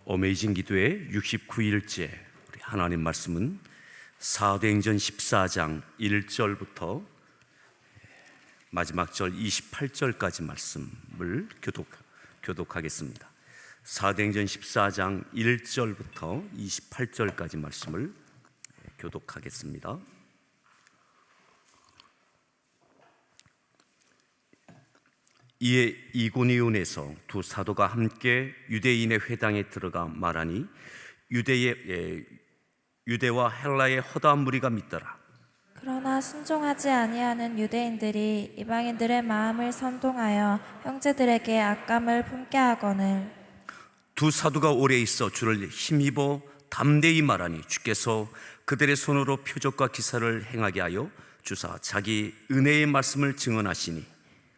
어메이징 기도의 69일째 우리 하나님 말씀은 사도행전 14장 1절부터 마지막 절 28절까지 말씀을 교독하겠습니다. 사도행전 14장 1절부터 28절까지 말씀을 교독하겠습니다. 이에 이고니온에서 두 사도가 함께 유대인의 회당에 들어가 말하니 유대와 헬라의 허다한 무리가 믿더라. 그러나 순종하지 아니하는 유대인들이 이방인들의 마음을 선동하여 형제들에게 악감을 품게 하거늘 두 사도가 오래 있어 주를 힘입어 담대히 말하니 주께서 그들의 손으로 표적과 기사를 행하게 하여 주사 자기 은혜의 말씀을 증언하시니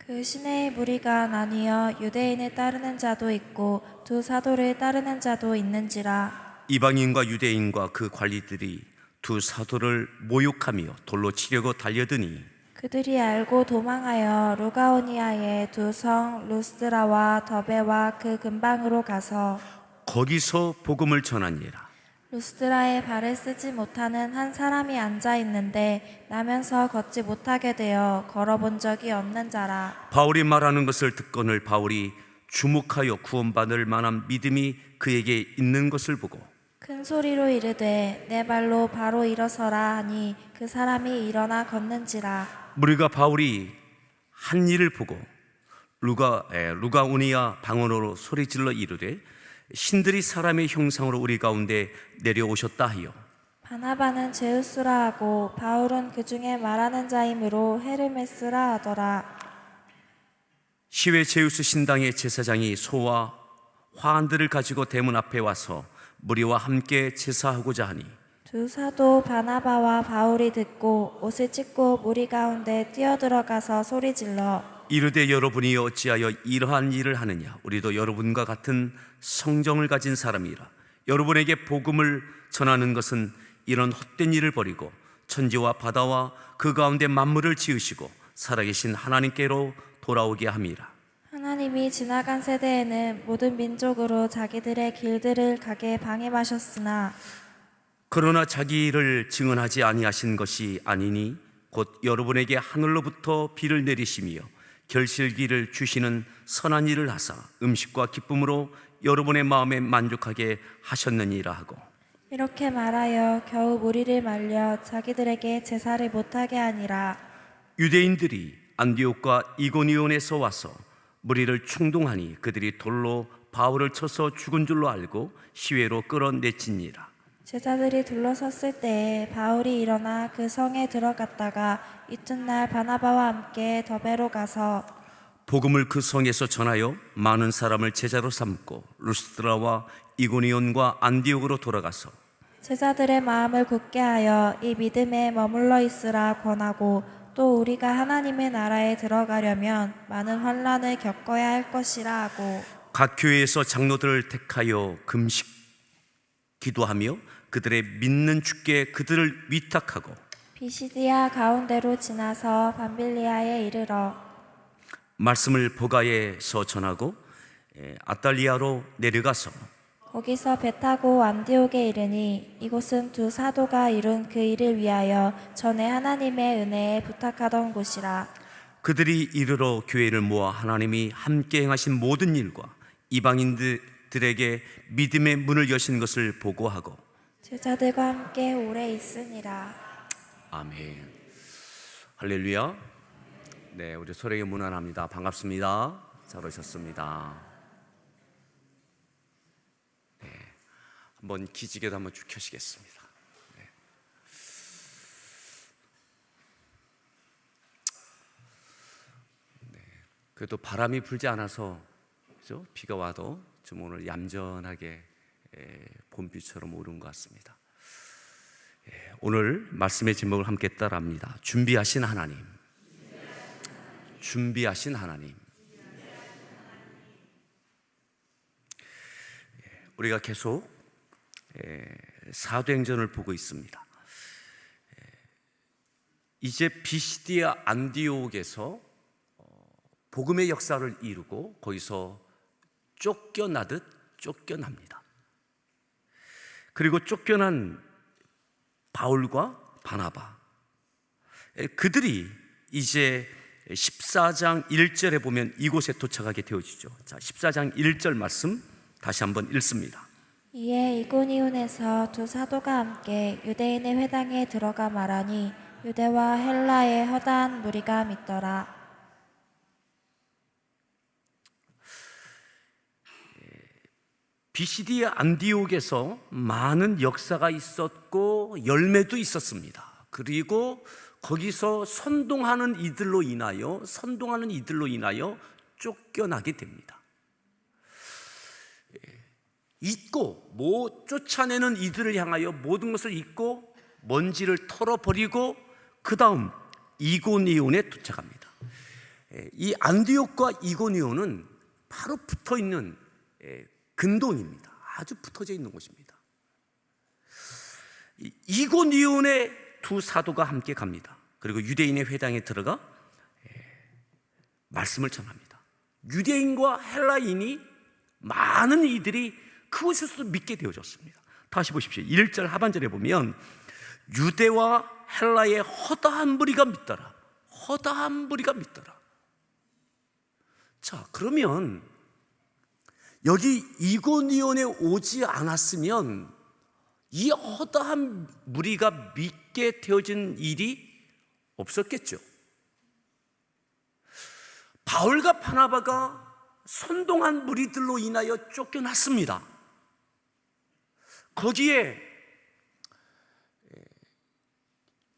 그 시내의 무리가 나뉘어 유대인을 따르는 자도 있고 두 사도를 따르는 자도 있는지라. 이방인과 유대인과 그 관리들이 두 사도를 모욕하며 돌로 치려고 달려드니 그들이 알고 도망하여 루가오니아의 두 성 루스드라와 더베와 그 근방으로 가서 거기서 복음을 전하니라. 루스드라에 발을 쓰지 못하는 한 사람이 앉아 있는데 나면서 걷지 못하게 되어 걸어본 적이 없는 자라. 바울이 말하는 것을 듣거늘 바울이 주목하여 구원받을 만한 믿음이 그에게 있는 것을 보고 큰 소리로 이르되 내 발로 바로 일어서라 하니 그 사람이 일어나 걷는지라. 무리가 바울이 한 일을 보고 루가오니아 방언으로 소리질러 이르되 신들이 사람의 형상으로 우리 가운데 내려오셨다 하여 바나바는 제우스라 하고 바울은 그 중에 말하는 자이므로 헤르메스라 하더라. 시외 제우스 신당의 제사장이 소와 화환들을 가지고 대문 앞에 와서 무리와 함께 제사하고자 하니 두 사도 바나바와 바울이 듣고 옷을 찢고 무리 가운데 뛰어들어가서 소리질러 이르되 여러분이 어찌하여 이러한 일을 하느냐? 우리도 여러분과 같은 성정을 가진 사람이라. 여러분에게 복음을 전하는 것은 이런 헛된 일을 버리고 천지와 바다와 그 가운데 만물을 지으시고 살아계신 하나님께로 돌아오게 함이라. 하나님이 지나간 세대에는 모든 민족으로 자기들의 길들을 가게 방임하셨으나 그러나 자기 일을 증언하지 아니하신 것이 아니니 곧 여러분에게 하늘로부터 비를 내리시며 결실기를 주시는 선한 일을 하사 음식과 기쁨으로 여러분의 마음에 만족하게 하셨느니라 하고 이렇게 말하여 겨우 무리를 말려 자기들에게 제사를 못하게 하니라. 유대인들이 안디옥과 이고니온에서 와서 무리를 충동하니 그들이 돌로 바울을 쳐서 죽은 줄로 알고 시외로 끌어내치니라. 제자들이 둘러섰을 때에 바울이 일어나 그 성에 들어갔다가 이튿날 바나바와 함께 더베로 가서 복음을 그 성에서 전하여 많은 사람을 제자로 삼고 루스드라와 이고니온과 안디옥으로 돌아가서 제자들의 마음을 굳게 하여 이 믿음에 머물러 있으라 권하고 또 우리가 하나님의 나라에 들어가려면 많은 환난을 겪어야 할 것이라 하고 각 교회에서 장로들을 택하여 금식 기도하며 그들의 믿는 주께 그들을 위탁하고 비시디아 가운데로 지나서 밤빌리아에 이르러 말씀을 보가에서 전하고 아달리아로 내려가서 거기서 배 타고 안디옥에 이르니 이곳은 두 사도가 이룬 그 일을 위하여 전에 하나님의 은혜에 부탁하던 곳이라. 그들이 이르러 교회를 모아 하나님이 함께 행하신 모든 일과 이방인들에게 믿음의 문을 여신 것을 보고하고 제자들과 함께 오래 있으니라. 아멘. 할렐루야. 네, 우리 서로에게 문안합니다. 반갑습니다. 잘 오셨습니다. 네, 한번 기지개도 한번 쭉 켜시겠습니다. 네. 네, 그래도 바람이 불지 않아서 그죠? 비가 와도 좀 오늘 얌전하게 봄비처럼 오른 것 같습니다. 오늘 말씀의 제목을 함께 따라합니다. 준비하신 하나님. 준비하신 하나님. 우리가 계속 사도행전을 보고 있습니다. 이제 비시디아 안디옥에서 복음의 역사를 이루고 거기서 쫓겨나듯 쫓겨납니다. 그리고 쫓겨난 바울과 바나바, 그들이 이제 14장 1절에 보면 이곳에 도착하게 되어지죠. 자, 14장 1절 말씀 다시 한번 읽습니다. 이에 이고니온에서 두 사도가 함께 유대인의 회당에 들어가 말하니 유대와 헬라의 허다한 무리가 믿더라. 비시디아 안디옥에서 많은 역사가 있었고 열매도 있었습니다. 그리고 거기서 선동하는 이들로 인하여 쫓겨나게 됩니다. 잊고 쫓아내는 이들을 향하여 모든 것을 잊고 먼지를 털어버리고 그 다음 이고니온에 도착합니다. 이 안디옥과 이고니온은 바로 붙어있는 근동입니다. 아주 붙어져 있는 곳입니다. 이고니온에 두 사도가 함께 갑니다. 그리고 유대인의 회당에 들어가 말씀을 전합니다. 유대인과 헬라인이 많은 이들이 그곳에서도 믿게 되어졌습니다. 다시 보십시오. 1절 하반절에 보면 유대와 헬라의 허다한 무리가 믿더라. 허다한 무리가 믿더라. 자, 그러면 여기 이고니온에 오지 않았으면 이 허다한 무리가 믿게 되어진 일이 없었겠죠. 바울과 바나바가 선동한 무리들로 인하여 쫓겨났습니다. 거기에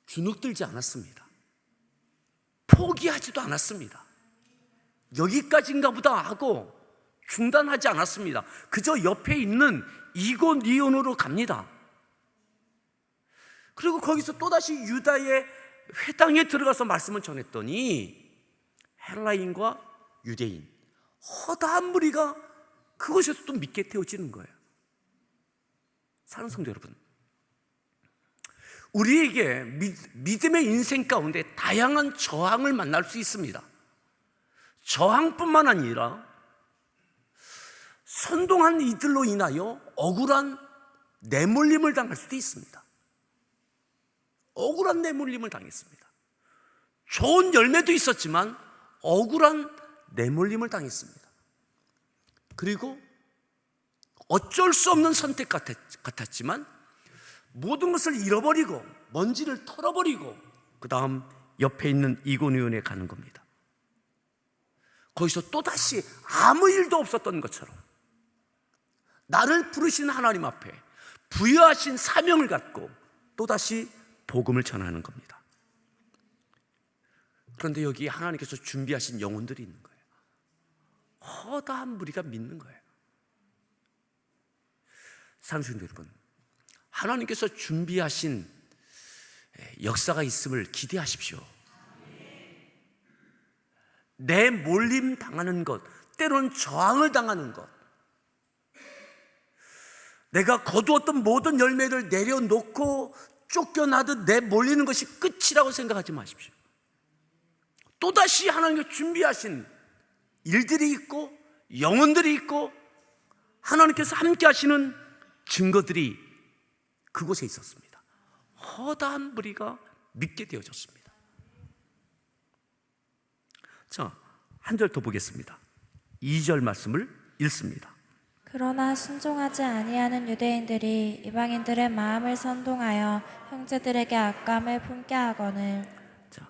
주눅들지 않았습니다. 포기하지도 않았습니다. 여기까지인가 보다 하고 중단하지 않았습니다. 그저 옆에 있는 이고니온으로 갑니다. 그리고 거기서 또다시 유다의 회당에 들어가서 말씀을 전했더니 헬라인과 유대인, 허다한 무리가 그곳에서 또 믿게 되어지는 거예요. 사랑하는 성도 여러분, 우리에게 믿음의 인생 가운데 다양한 저항을 만날 수 있습니다. 저항뿐만 아니라 선동한 이들로 인하여 억울한 내몰림을 당할 수도 있습니다. 억울한 내몰림을 당했습니다. 좋은 열매도 있었지만 억울한 내몰림을 당했습니다. 그리고 어쩔 수 없는 선택 같았지만 모든 것을 잃어버리고 먼지를 털어버리고 그 다음 옆에 있는 이고니온에 가는 겁니다. 거기서 또다시 아무 일도 없었던 것처럼 나를 부르신 하나님 앞에 부여하신 사명을 갖고 또다시 복음을 전하는 겁니다. 그런데 여기 하나님께서 준비하신 영혼들이 있는 거예요. 허다한 무리가 믿는 거예요. 사랑하는 성도 여러분, 하나님께서 준비하신 역사가 있음을 기대하십시오. 내 몰림 당하는 것, 때로는 저항을 당하는 것, 내가 거두었던 모든 열매를 내려놓고 쫓겨나듯 내 몰리는 것이 끝이라고 생각하지 마십시오. 또다시 하나님께서 준비하신 일들이 있고 영혼들이 있고 하나님께서 함께 하시는 증거들이 그곳에 있었습니다. 허다한 무리가 믿게 되어졌습니다. 자, 한 절 더 보겠습니다. 2절 말씀을 읽습니다. 그러나 순종하지 아니하는 유대인들이 이방인들의 마음을 선동하여 형제들에게 악감을 품게 하거늘. 자,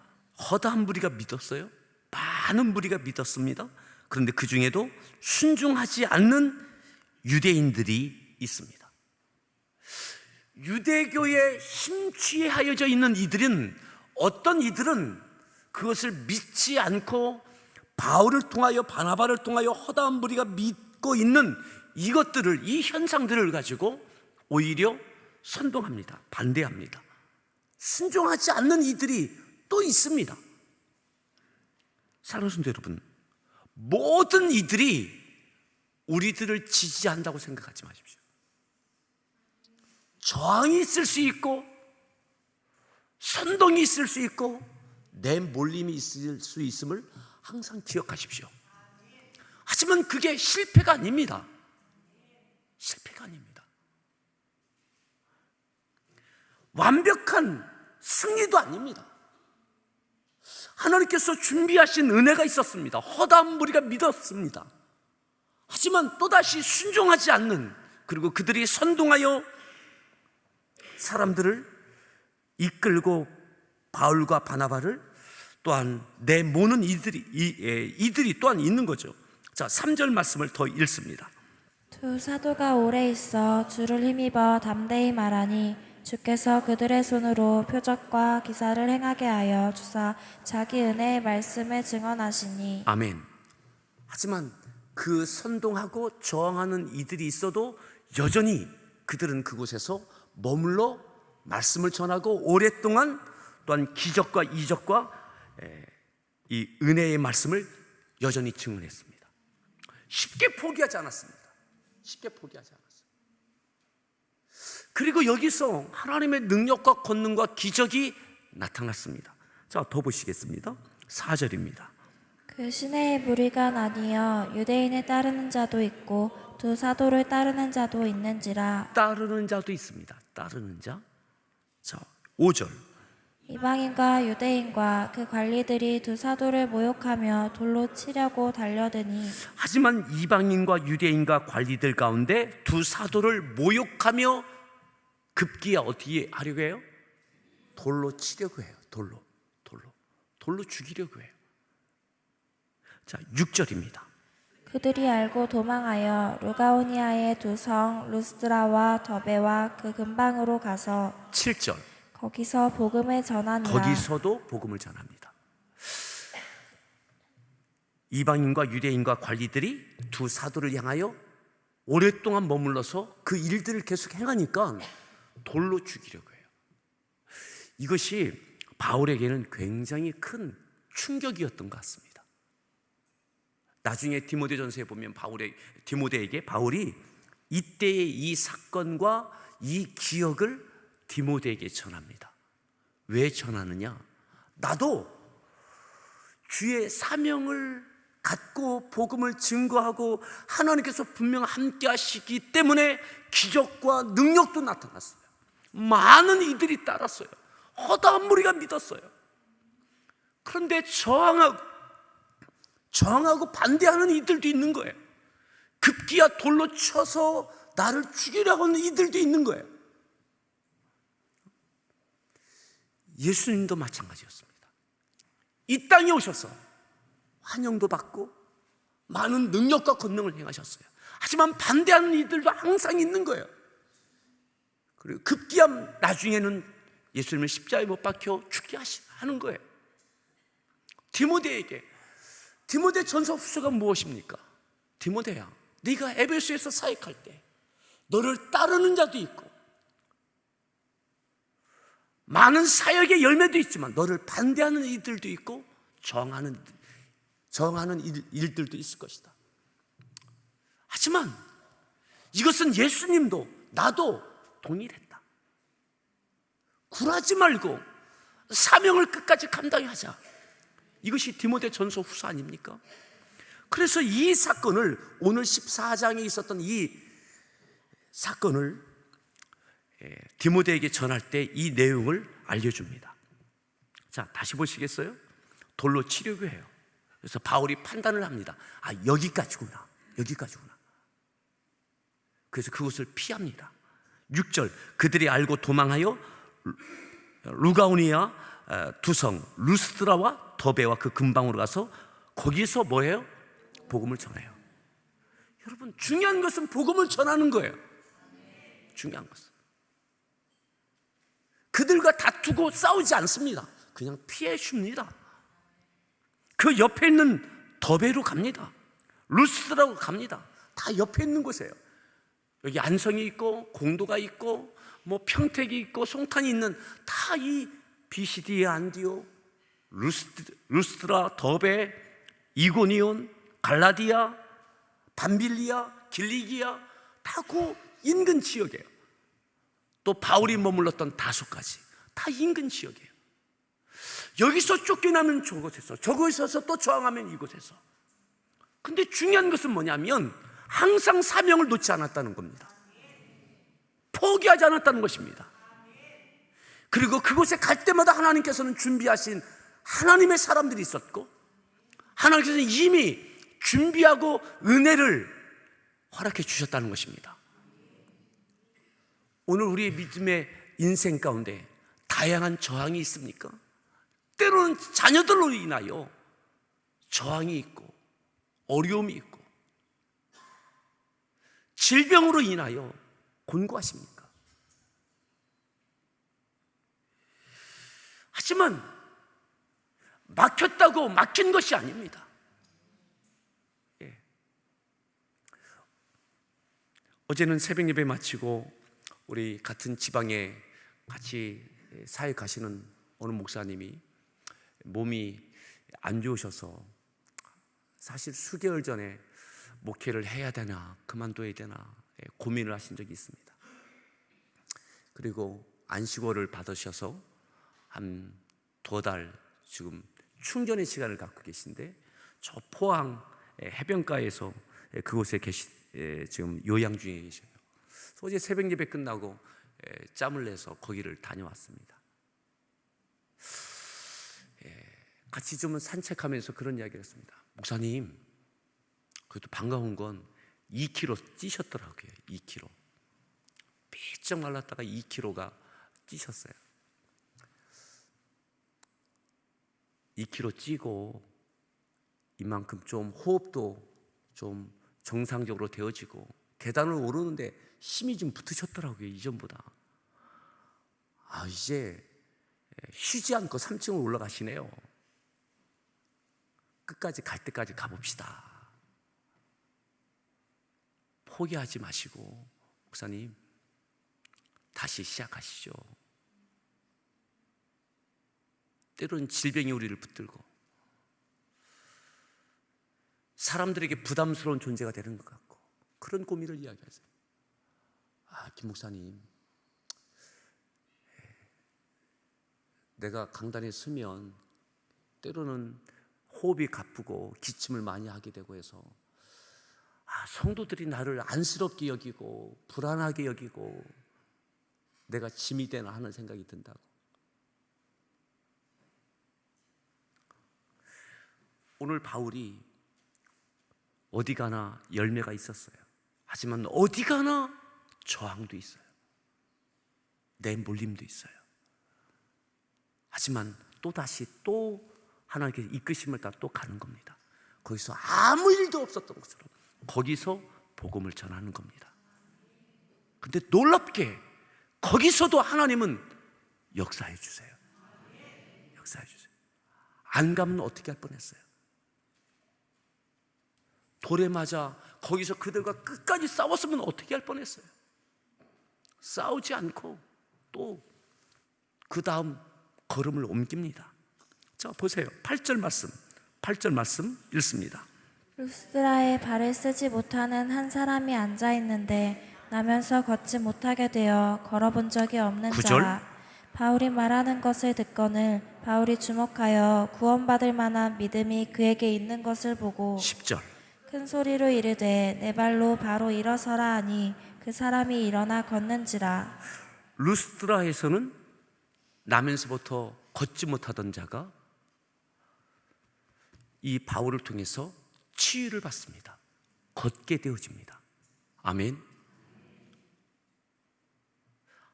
허다한 무리가 믿었어요. 많은 무리가 믿었습니다. 그런데 그 중에도 순종하지 않는 유대인들이 있습니다. 유대교에 심취하여져 있는 이들은, 어떤 이들은 그것을 믿지 않고 바울을 통하여 바나바를 통하여 허다한 무리가 믿고 있는 이것들을, 이 현상들을 가지고 오히려 선동합니다. 반대합니다. 순종하지 않는 이들이 또 있습니다. 사랑하는 성도 여러분, 모든 이들이 우리들을 지지한다고 생각하지 마십시오. 저항이 있을 수 있고 선동이 있을 수 있고 내몰림이 있을 수 있음을 항상 기억하십시오. 하지만 그게 실패가 아닙니다. 실패가 아닙니다. 완벽한 승리도 아닙니다. 하나님께서 준비하신 은혜가 있었습니다. 허다한 무리가 믿었습니다. 하지만 또다시 순종하지 않는, 그리고 그들이 선동하여 사람들을 이끌고 바울과 바나바를 또한 내모는 이들이 또한 있는 거죠. 자, 3절 말씀을 더 읽습니다. 두 사도가 오래 있어 주를 힘입어 담대히 말하니 주께서 그들의 손으로 표적과 기사를 행하게 하여 주사 자기 은혜의 말씀을 증언하시니. 아멘. 하지만 그 선동하고 저항하는 이들이 있어도 여전히 그들은 그곳에서 머물러 말씀을 전하고 오랫동안 또한 기적과 이적과 이 은혜의 말씀을 여전히 증언했습니다. 쉽게 포기하지 않았습니다. 쉽게 포기하지 않았어요. 그리고 여기서 하나님의 능력과 권능과 기적이 나타났습니다. 자, 더 보시겠습니다. 4절입니다. 그 시내에 무리가 나뉘어 유대인을 따르는 자도 있고 두 사도를 따르는 자도 있는지라. 따르는 자도 있습니다. 따르는 자. 자, 5절. 이방인과 유대인과 그 관리들이 두 사도를 모욕하며 돌로 치려고 달려드니. 하지만 이방인과 유대인과 관리들 가운데 두 사도를 모욕하며 급기야 어떻게 하려고 해요? 돌로 치려고 해요. 돌로 죽이려고 해요. 자, 6절입니다. 그들이 알고 도망하여 루가오니아의 두 성 루스드라와 더베와 그 근방으로 가서 7절. 거기서 복음을 전하니라. 거기서도 복음을 전합니다. 이방인과 유대인과 관리들이 두 사도를 향하여 오랫동안 머물러서 그 일들을 계속 행하니까 돌로 죽이려고 해요. 이것이 바울에게는 굉장히 큰 충격이었던 것 같습니다. 나중에 디모데전서에 보면 디모데에게 바울이 이때의 이 사건과 이 기억을 디모데에게 전합니다. 왜 전하느냐? 나도 주의 사명을 갖고 복음을 증거하고 하나님께서 분명 함께 하시기 때문에 기적과 능력도 나타났어요. 많은 이들이 따랐어요. 허다한 무리가 믿었어요. 그런데 저항하고 반대하는 이들도 있는 거예요. 급기야 돌로 쳐서 나를 죽이려고 하는 이들도 있는 거예요. 예수님도 마찬가지였습니다. 이 땅에 오셔서 환영도 받고 많은 능력과 권능을 행하셨어요. 하지만 반대하는 이들도 항상 있는 거예요. 그리고 급기야 나중에는 예수님을 십자가에 못 박혀 죽게 하는 거예요. 디모데 전서 후서가 무엇입니까? 디모데야, 네가 에베소에서 사역할 때 너를 따르는 자도 있고 많은 사역의 열매도 있지만 너를 반대하는 이들도 있고 저항하는 일들도 있을 것이다. 하지만 이것은 예수님도 나도 동일했다. 굴하지 말고 사명을 끝까지 감당해야 하자. 이것이 디모데 전서 후서 아닙니까? 그래서 이 사건을, 오늘 14장에 있었던 이 사건을 디모데에게 전할 때 이 내용을 알려줍니다. 자, 다시 보시겠어요? 돌로 치려고 해요. 그래서 바울이 판단을 합니다. 아, 여기까지구나. 그래서 그곳을 피합니다. 6절, 그들이 알고 도망하여 루가오니아 두성 루스드라와 더베와 그 근방으로 가서 거기서 뭐예요? 복음을 전해요. 여러분, 중요한 것은 복음을 전하는 거예요. 중요한 것은 그들과 다투고 싸우지 않습니다. 그냥 피해 줍니다. 그 옆에 있는 더베로 갑니다. 루스드라고 갑니다. 다 옆에 있는 곳이에요. 여기 안성이 있고 공도가 있고 뭐 평택이 있고 송탄이 있는 다 이 비시디아, 안디오, 루스드라, 더베, 이고니온, 갈라디아, 밤빌리아, 길리기아 다 그 인근 지역이에요. 또 바울이 머물렀던 다소까지 다 인근 지역이에요. 여기서 쫓겨나면 저곳에서 또 저항하면 이곳에서. 근데 중요한 것은 뭐냐면 항상 사명을 놓지 않았다는 겁니다. 포기하지 않았다는 것입니다. 그리고 그곳에 갈 때마다 하나님께서는 준비하신 하나님의 사람들이 있었고, 하나님께서는 이미 준비하고 은혜를 허락해 주셨다는 것입니다. 오늘 우리의 믿음의 인생 가운데 다양한 저항이 있습니까? 때로는 자녀들로 인하여 저항이 있고 어려움이 있고 질병으로 인하여 곤고하십니까? 하지만 막혔다고 막힌 것이 아닙니다. 어제는 새벽 예배 마치고 우리 같은 지방에 같이 사역하시는 어느 목사님이 몸이 안 좋으셔서 사실 수개월 전에 목회를 해야 되나 그만둬야 되나 고민을 하신 적이 있습니다. 그리고 안식월을 받으셔서 한 2달 지금 충전의 시간을 갖고 계신데, 저 포항 해변가에서 그곳에 지금 요양 중에 계셔요. 어제 새벽 예배 끝나고 짬을 내서 거기를 다녀왔습니다. 같이 좀 산책하면서 그런 이야기를 했습니다. 목사님, 그래도 반가운 건 2kg 찌셨더라고요. 2kg. 삐쩍 말랐다가 2kg가 찌셨어요. 2kg 찌고 이만큼 좀 호흡도 좀 정상적으로 되어지고 계단을 오르는데 힘이 좀 붙으셨더라고요. 이전보다. 이제 쉬지 않고 3층을 올라가시네요. 끝까지 갈 때까지 가봅시다. 포기하지 마시고 목사님 다시 시작하시죠. 때로는 질병이 우리를 붙들고 사람들에게 부담스러운 존재가 되는 것 같고 그런 고민을 이야기하세요. 김 목사님, 내가 강단에 서면 때로는 호흡이 가쁘고 기침을 많이 하게 되고 해서 성도들이 나를 안쓰럽게 여기고 불안하게 여기고 내가 짐이 되나 하는 생각이 든다고. 오늘 바울이 어디 가나 열매가 있었어요. 하지만 어디 가나 저항도 있어요. 내몰림도 있어요. 하지만 또다시 또 하나님께서 이끄심을 따라 또 가는 겁니다. 거기서 아무 일도 없었던 것처럼 거기서 복음을 전하는 겁니다. 근데 놀랍게 거기서도 하나님은 역사해 주세요. 역사해 주세요. 안 가면 어떻게 할 뻔했어요? 돌에 맞아 거기서 그들과 끝까지 싸웠으면 어떻게 할 뻔했어요? 싸우지 않고 또 그 다음 걸음을 옮깁니다. 자, 보세요. 8절 말씀 읽습니다. 루스드라에 발을 쓰지 못하는 한 사람이 앉아 있는데 나면서 걷지 못하게 되어 걸어본 적이 없는 9절. 자라. 바울이 말하는 것을 듣거늘 바울이 주목하여 구원받을 만한 믿음이 그에게 있는 것을 보고 10절. 큰 소리로 이르되 내 발로 바로 일어서라 하니 그 사람이 일어나 걷는지라. 루스드라에서는 나면서부터 걷지 못하던 자가 이 바울을 통해서 치유를 받습니다. 걷게 되어집니다. 아멘.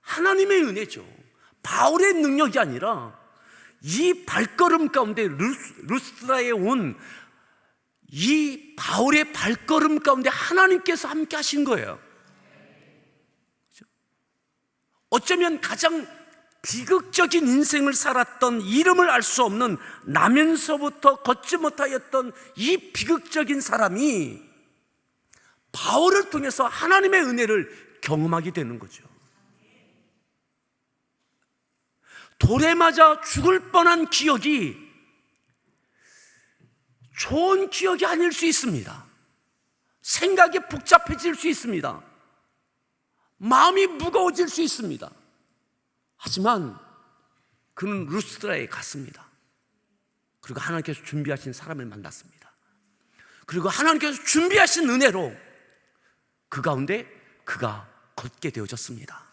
하나님의 은혜죠. 바울의 능력이 아니라 이 발걸음 가운데 루스드라에 온 이 바울의 발걸음 가운데 하나님께서 함께 하신 거예요. 어쩌면 가장 비극적인 인생을 살았던, 이름을 알 수 없는, 나면서부터 걷지 못하였던 이 비극적인 사람이 바울을 통해서 하나님의 은혜를 경험하게 되는 거죠. 돌에 맞아 죽을 뻔한 기억이 좋은 기억이 아닐 수 있습니다. 생각이 복잡해질 수 있습니다. 마음이 무거워질 수 있습니다. 하지만 그는 루스드라에 갔습니다. 그리고 하나님께서 준비하신 사람을 만났습니다. 그리고 하나님께서 준비하신 은혜로 그 가운데 그가 걷게 되어졌습니다.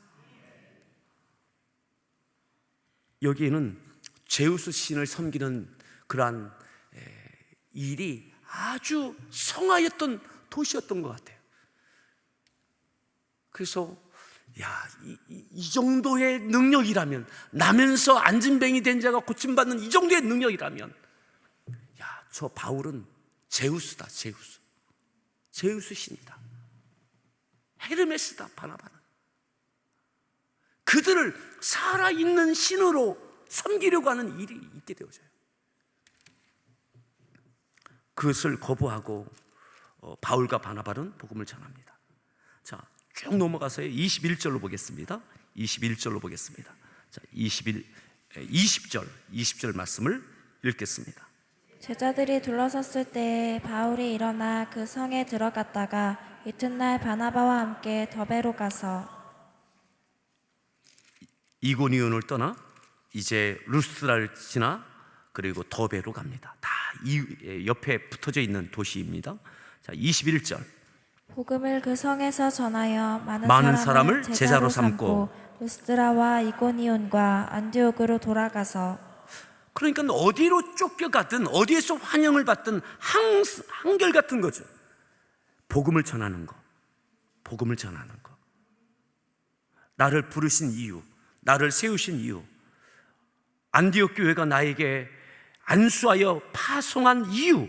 여기에는 제우스 신을 섬기는 그러한 일이 아주 성하였던 도시였던 것 같아요. 그래서 이 정도의 능력이라면, 나면서 안진뱅이 된 자가 고침받는 이 정도의 능력이라면, 저 바울은 제우스다. 제우스 신이다. 헤르메스다. 바나바는 그들을 살아있는 신으로 섬기려고 하는 일이 있게 되어져요. 그것을 거부하고 바울과 바나바는 복음을 전합니다. 자, 쭉 넘어가서 21절로 보겠습니다. 21절로 보겠습니다. 자, 20절 말씀을 읽겠습니다. 제자들이 둘러섰을 때 바울이 일어나 그 성에 들어갔다가 이튿날 바나바와 함께 더베로 가서 이고니온을 떠나 이제 루스드라를 지나 그리고 더베로 갑니다. 다 이 옆에 붙어져 있는 도시입니다. 자, 21절. 복음을 그 성에서 전하여 많은 사람을 제자로 삼고 루스드라와 이고니온과 안디옥으로 돌아가서, 그러니까 어디로 쫓겨가든 어디에서 환영을 받든 한결같은 거죠. 복음을 전하는 거. 나를 부르신 이유, 나를 세우신 이유, 안디옥 교회가 나에게 안수하여 파송한 이유,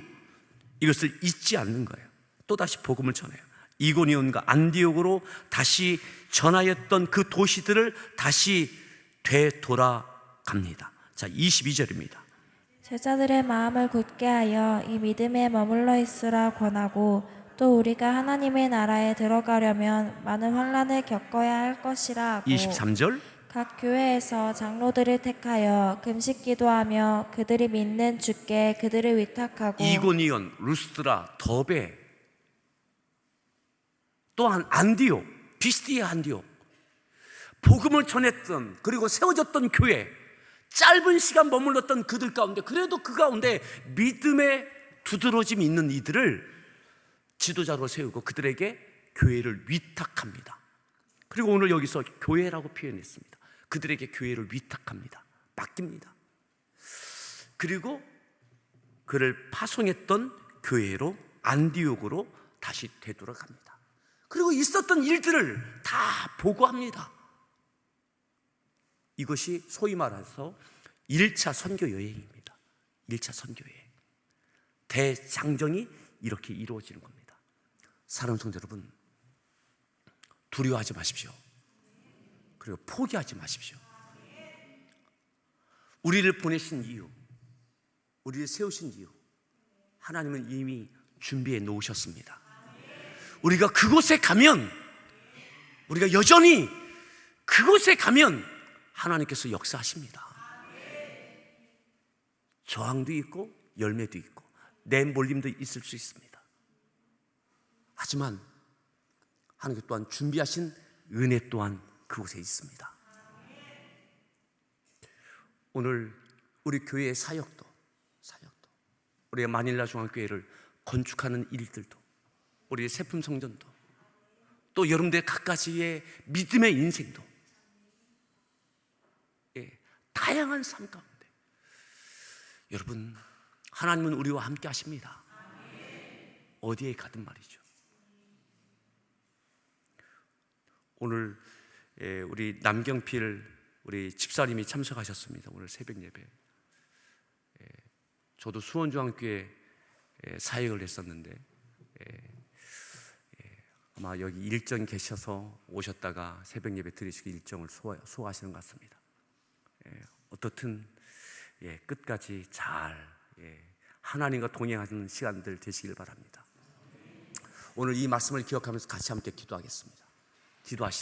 이것을 잊지 않는 거예요. 또다시 복음을 전해요. 이고니온과 안디옥으로 다시 전하였던 그 도시들을 다시 되돌아갑니다. 자, 22절입니다. 제자들의 마음을 굳게 하여 이 믿음에 머물러 있으라 권하고, 또 우리가 하나님의 나라에 들어가려면 많은 환난을 겪어야 할 것이라 하고, 23절. 각 교회에서 장로들을 택하여 금식 기도하며 그들이 믿는 주께 그들을 위탁하고, 이고니온, 루스드라, 더베, 또한 안디옥, 비스티아 안디옥, 복음을 전했던, 그리고 세워졌던 교회, 짧은 시간 머물렀던 그들 가운데, 그래도 그 가운데 믿음의 두드러짐이 있는 이들을 지도자로 세우고 그들에게 교회를 위탁합니다. 그리고 오늘 여기서 교회라고 표현했습니다. 그들에게 교회를 위탁합니다. 맡깁니다. 그리고 그를 파송했던 교회로, 안디옥으로 다시 되돌아갑니다. 그리고 있었던 일들을 다 보고합니다. 이것이 소위 말해서 1차 선교 여행입니다. 1차 선교 여행. 대장정이 이렇게 이루어지는 겁니다. 사랑하는 성도 여러분, 두려워하지 마십시오. 그리고 포기하지 마십시오. 우리를 보내신 이유, 우리를 세우신 이유, 하나님은 이미 준비해 놓으셨습니다. 우리가 그곳에 가면, 우리가 여전히 그곳에 가면 하나님께서 역사하십니다. 저항도 있고 열매도 있고 내몰림도 있을 수 있습니다. 하지만 하나님께 또한 준비하신 은혜 또한 그곳에 있습니다. 오늘 우리 교회의 사역도 우리의 마닐라 중앙교회를 건축하는 일들도, 우리의 세품 성전도, 또 여러분들의 각가지의 믿음의 인생도, 다양한 삶 가운데 여러분, 하나님은 우리와 함께 하십니다. 어디에 가든 말이죠. 오늘 우리 남경필 우리 집사님이 참석하셨습니다. 오늘 새벽 예배. 저도 수원중앙교회 사역을 했었는데 아마 여기 일정 계셔서 오셨다가 새벽 예배 드리시고 일정을 소화하시는 것 같습니다. 어떻든 끝까지 잘 하나님과 동행하는 시간들 되시길 바랍니다. 오늘 이 말씀을 기억하면서 같이 함께 기도하겠습니다. 기도하시죠.